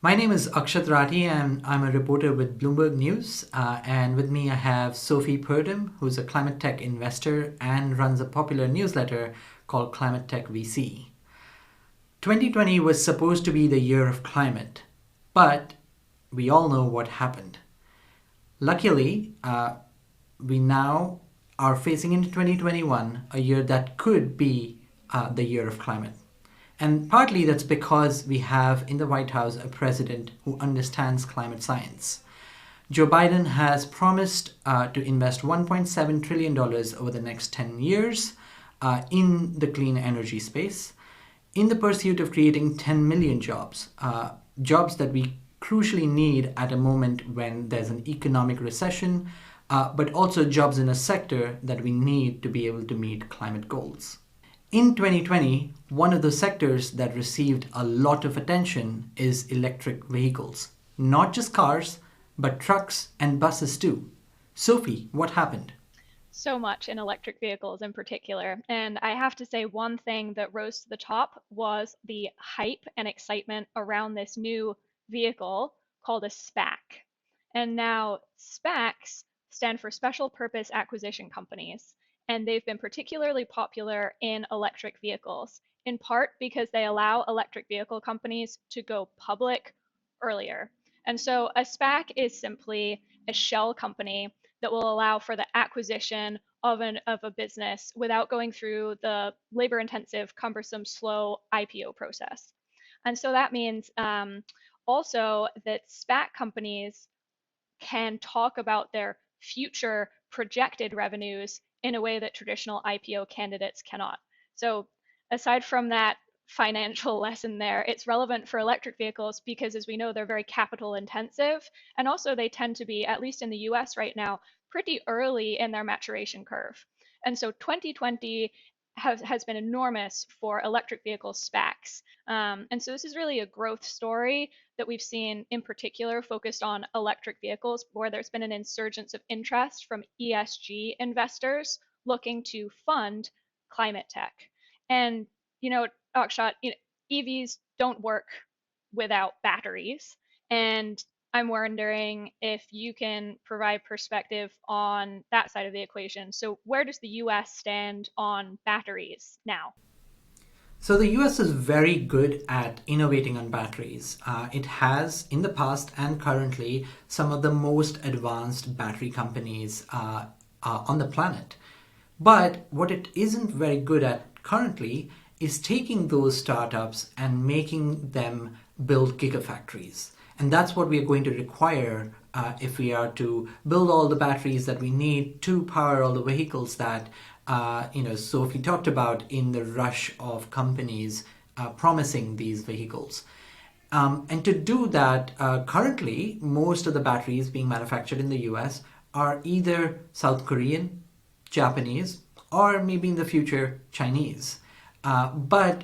My name is Akshat Rathi, and I'm a reporter with Bloomberg News. And with me, I have Sophie Purdom, who's a climate tech investor and runs a popular newsletter called Climate Tech VC. 2020 was supposed to be the year of climate, but we all know what happened. Luckily, we now are facing into 2021, a year that could be the year of climate. And partly that's because we have in the White House a president who understands climate science. Joe Biden has promised to invest $1.7 trillion dollars over the next 10 years in the clean energy space in the pursuit of creating 10 million jobs, jobs that we crucially need at a moment when there's an economic recession, but also jobs in a sector that we need to be able to meet climate goals. In 2020, one of the sectors that received a lot of attention is electric vehicles. Not just cars, but trucks and buses too. Sophie, what happened? So much in electric vehicles in particular. And I have to say, one thing that rose to the top was the hype and excitement around this new vehicle called a SPAC. And now SPACs stand for Special Purpose Acquisition Companies. And they've been particularly popular in electric vehicles, in part because they allow electric vehicle companies to go public earlier. And so a SPAC is simply a shell company that will allow for the acquisition of a business without going through the labor intensive, cumbersome, slow IPO process. And so that means also that SPAC companies can talk about their future projected revenues in a way that traditional IPO candidates cannot. So, aside from that financial lesson there, it's relevant for electric vehicles because, as we know, they're very capital intensive. And also, they tend to be, at least in the US right now, pretty early in their maturation curve. And so, 2020 has been enormous for electric vehicle SPACs. And so, this is really a growth story that we've seen in particular focused on electric vehicles, where there's been an insurgence of interest from ESG investors looking to fund climate tech. And, you know, Akshat, EVs don't work without batteries. And I'm wondering if you can provide perspective on that side of the equation. So, where does the US stand on batteries now? So, the US is very good at innovating on batteries. It has, in the past and currently, some of the most advanced battery companies on the planet. But what it isn't very good at currently is taking those startups and making them build gigafactories. And that's what we are going to require if we are to build all the batteries that we need to power all the vehicles that, Sophie talked about in the rush of companies promising these vehicles. And to do that, currently, most of the batteries being manufactured in the US are either South Korean, Japanese, or maybe in the future, Chinese. But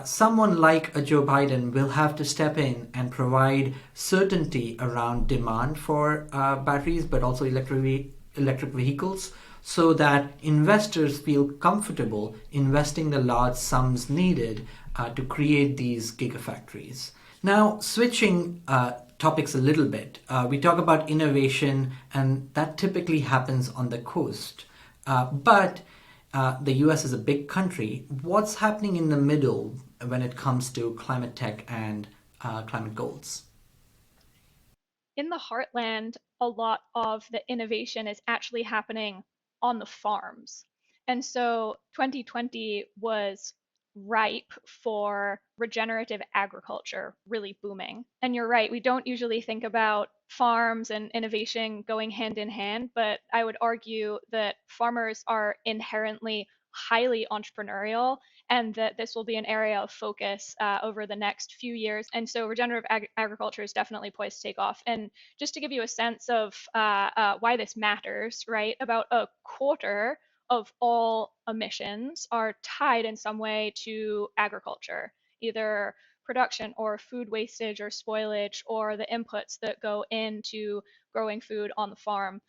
someone like a Joe Biden will have to step in and provide certainty around demand for batteries, but also electric vehicles, so that investors feel comfortable investing the large sums needed to create these gigafactories. Now, switching topics a little bit, we talk about innovation, and that typically happens on the coast. But the US is a big country. What's happening in the middle when it comes to climate tech and climate goals? In the heartland, a lot of the innovation is actually happening on the farms. And so 2020 was ripe for regenerative agriculture really booming. And you're right, we don't usually think about farms and innovation going hand in hand, but I would argue that farmers are inherently highly entrepreneurial and that this will be an area of focus over the next few years. And so regenerative agriculture is definitely poised to take off. And just to give you a sense of why this matters, right? About a quarter of all emissions are tied in some way to agriculture, either production or food wastage or spoilage or the inputs that go into growing food on the farm.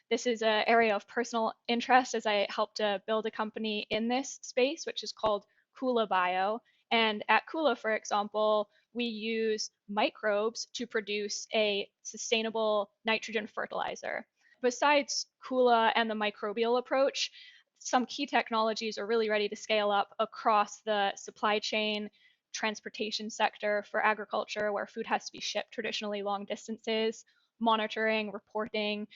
This is an area of personal interest as I helped to build a company in this space, which is called Kula Bio. And at Kula, for example, we use microbes to produce a sustainable nitrogen fertilizer. Besides Kula and the microbial approach, some key technologies are really ready to scale up across the supply chain, transportation sector for agriculture, where food has to be shipped traditionally long distances, monitoring, reporting,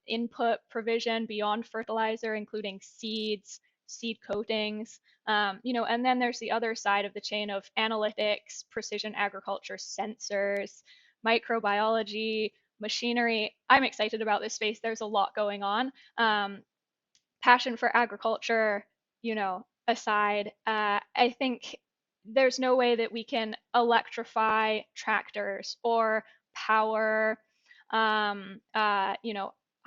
input provision beyond fertilizer, including seeds, seed coatings, and then there's the other side of the chain of analytics, precision agriculture, sensors, microbiology, machinery. I'm excited about this space. There's a lot going on. Passion for agriculture, aside, I think there's no way that we can electrify tractors or power,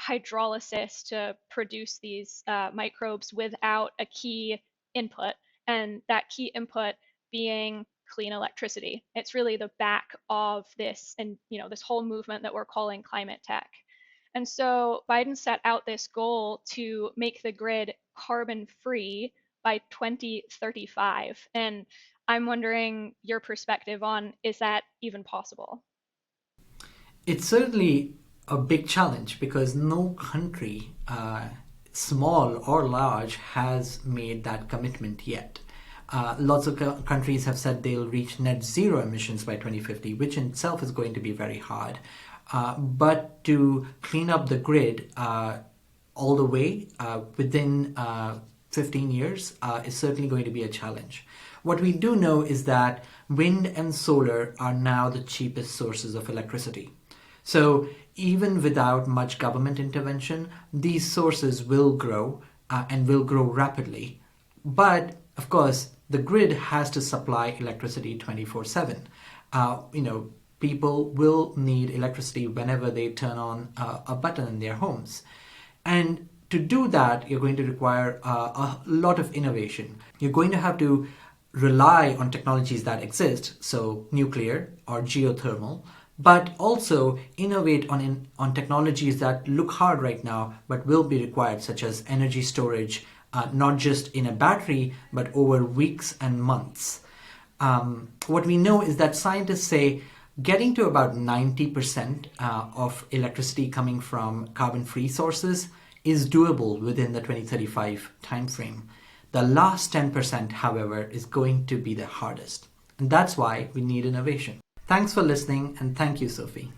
hydrolysis to produce these microbes without a key input, and that key input being clean electricity. It's really the back of this, and this whole movement that we're calling climate tech. And so Biden set out this goal to make the grid carbon free by 2035. And I'm wondering your perspective on, is that even possible? It's certainly a big challenge because no country, small or large, has made that commitment yet. Lots of countries have said they'll reach net zero emissions by 2050, which in itself is going to be very hard. But to clean up the grid all the way within 15 years is certainly going to be a challenge. What we do know is that wind and solar are now the cheapest sources of electricity. So even without much government intervention, these sources will grow and will grow rapidly. But of course, the grid has to supply electricity 24/7. People will need electricity whenever they turn on a button in their homes. And to do that, you're going to require a lot of innovation. You're going to have to rely on technologies that exist, so nuclear or geothermal, but also innovate on technologies that look hard right now but will be required, such as energy storage, not just in a battery, but over weeks and months. What we know is that scientists say getting to about 90% of electricity coming from carbon-free sources is doable within the 2035 timeframe. The last 10%, however, is going to be the hardest. And that's why we need innovation. Thanks for listening, and thank you, Sophie.